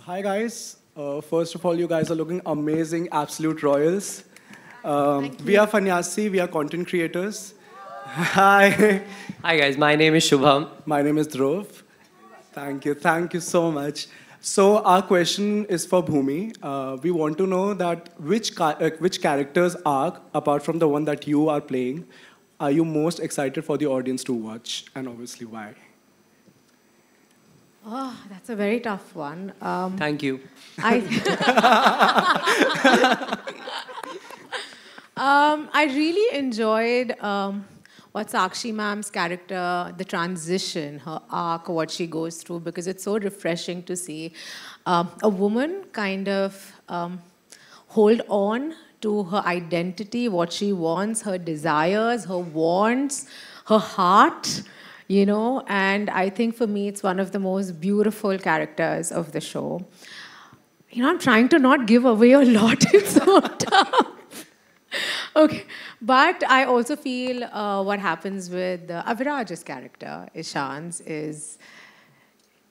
Hi guys. First of all, you guys are looking amazing, absolute royals. We are Fanyasi, we are content creators. Hi, Hi guys, my name is Shubham. my name is Dhruv. Thank you so much. So our question is for Bhumi. We want to know that which character's arc, apart from the one that you are playing, are you most excited for the audience to watch, and obviously why? Oh, that's a very tough one. Thank you. I, I really enjoyed what Sakshi ma'am's character, the transition, her arc, what she goes through, because it's so refreshing to see a woman kind of hold on to her identity, what she wants, her desires, her wants, her heart, and I think for me it's one of the most beautiful characters of the show. I'm trying to not give away a lot. It's so tough. Okay, but I also feel what happens with Aviraj's character, Ishan's, is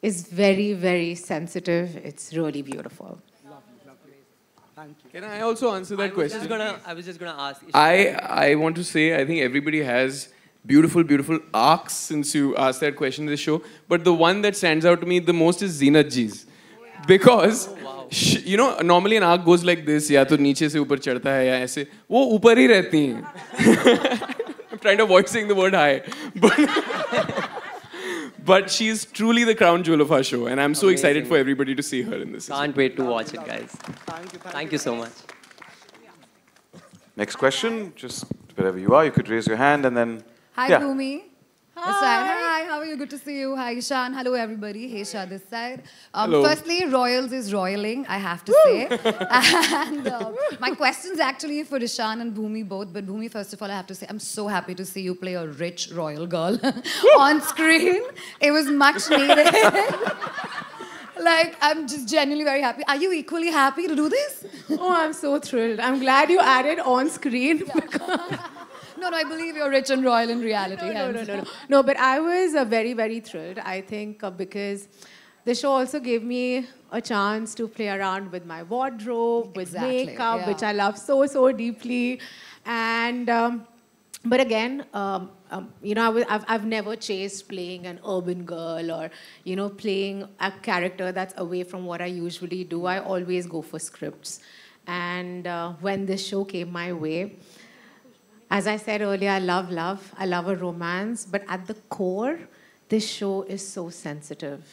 very, very sensitive. It's really beautiful. Thank you. Can I also answer that question? I was just gonna ask. I want to say I think everybody has beautiful arcs since you asked that question in the show. But the one that stands out to me the most is Zeenat Ji's. Because normally an arc goes like this, या तो नीचे से ऊपर चढ़ता है या ऐसे, वो ऊपर ही रहती हैं. I'm trying to avoid saying the word high. But she's truly the crown jewel of our show, and I'm so excited for everybody to see her in this. Can't wait to watch it, guys. Thank you so much. Next question, just wherever you are, you could raise your hand and then. Hi, Yeah. Bhumi. This side. Hi, how are you? Good to see you. Hi, Ishan. Hello, everybody. Hey, Shah, this side. Hello. Firstly, Royals is royaling, I have to say. And my question's actually for Ishan and Bhumi both. But Bhumi, first of all, I have to say, I'm so happy to see you play a rich royal girl on screen. It was much needed. I'm just genuinely very happy. Are you equally happy to do this? Oh, I'm so thrilled. I'm glad you added on screen. No, I believe you're rich and royal in reality. No, but I was very, very thrilled, I think, because the show also gave me a chance to play around with my wardrobe, with Exactly, makeup, yeah. which I love so, so deeply. And, but again, I've never chased playing an urban girl or, playing a character that's away from what I usually do. I always go for scripts. And when this show came my way, as I said earlier, I love love. I love a romance. But at the core, this show is so sensitive.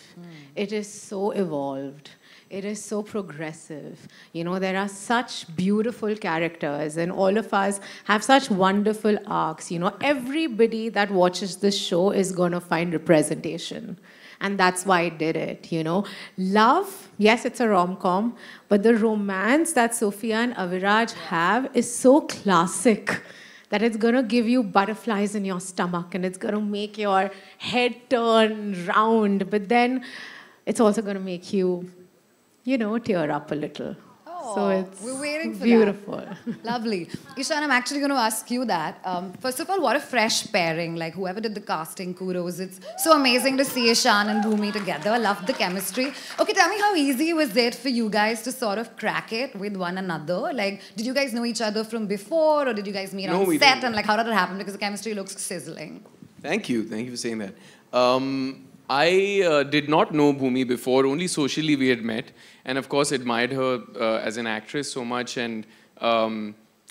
It is so evolved. It is so progressive. There are such beautiful characters, and all of us have such wonderful arcs. Everybody that watches this show is going to find representation. And that's why I did it, Love, yes, it's a rom-com, but the romance that Sophia and Aviraj have is so classic that it's going to give you butterflies in your stomach and it's going to make your head turn round. But then it's also going to make you, tear up a little. So it's we're waiting for beautiful. that. Lovely. Ishan, I'm actually going to ask you that. First of all, what a fresh pairing. Like, whoever did the casting, kudos. It's so amazing to see Ishan and Bhumi together. I love the chemistry. Okay, tell me, how easy was it for you guys to sort of crack it with one another? Like, did you guys know each other from before, or did you guys meet No, on we set? didn't. And, how did it happen? Because the chemistry looks sizzling. Thank you for saying that. I did not know Bhumi before, only socially we had met, and of course admired her as an actress so much, and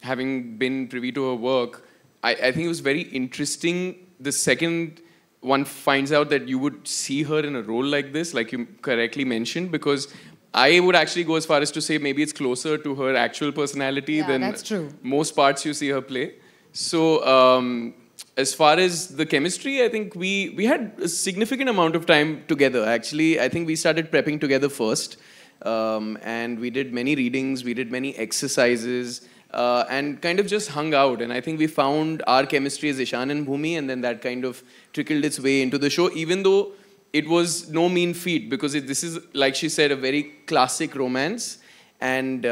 having been privy to her work, I think it was very interesting the second one finds out that you would see her in a role like this, like you correctly mentioned, because I would actually go as far as to say maybe it's closer to her actual personality than that's true. most parts you see her play. So as far as the chemistry, I think we had a significant amount of time together. Actually, I think we started prepping together first. And we did many readings, we did many exercises, and kind of just hung out. And I think we found our chemistry as Ishan and Bhumi, and then that kind of trickled its way into the show, even though it was no mean feat, because this is, like she said, a very classic romance. And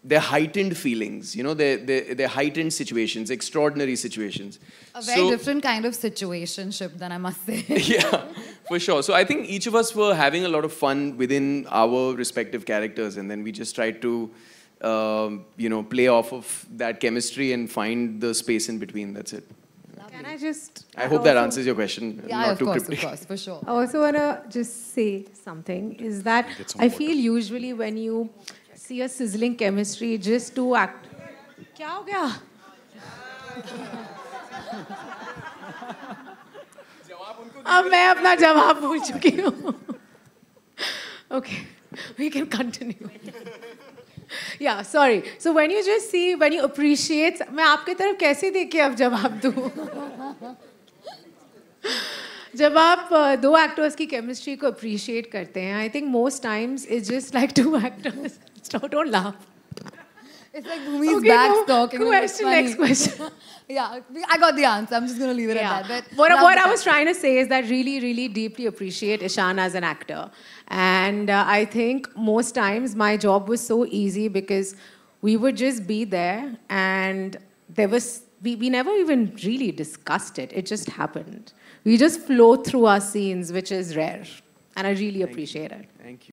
they're heightened feelings, they're heightened situations, extraordinary situations. A very different kind of situationship, then I must say. Yeah, For sure. So I think each of us were having a lot of fun within our respective characters, and then we just tried to, play off of that chemistry and find the space in between. That's it. Can I just... I hope that answers your question. Yeah, Not of too course, cryptic. of course, for sure. I also want to just say something, is that I feel usually when you see a sizzling chemistry, just to act... क्या हो गया? अब मैं अपना जवाब भूल चुकी हूँ. Okay, we can continue. Yeah, sorry. So when you just see, when you appreciate, मैं आपके तरफ कैसे देख के अब जवाब दूँ? जब आप दो एक्टर्स की केमिस्ट्री को अप्रिशिएट करते हैं, I think most times it's just like two actors. Don't laugh. It's like Bhumi's Okay, back no, talking. question, next question. Yeah, I got the answer. I'm just going to leave it Yeah. at that. But What love the I was trying to say is that really, really deeply appreciate Ishan as an actor. And I think most times my job was so easy because we would just be there and there was, we never even really discussed it. It just happened. We just flow through our scenes, which is rare. And I really appreciate it. Thank you.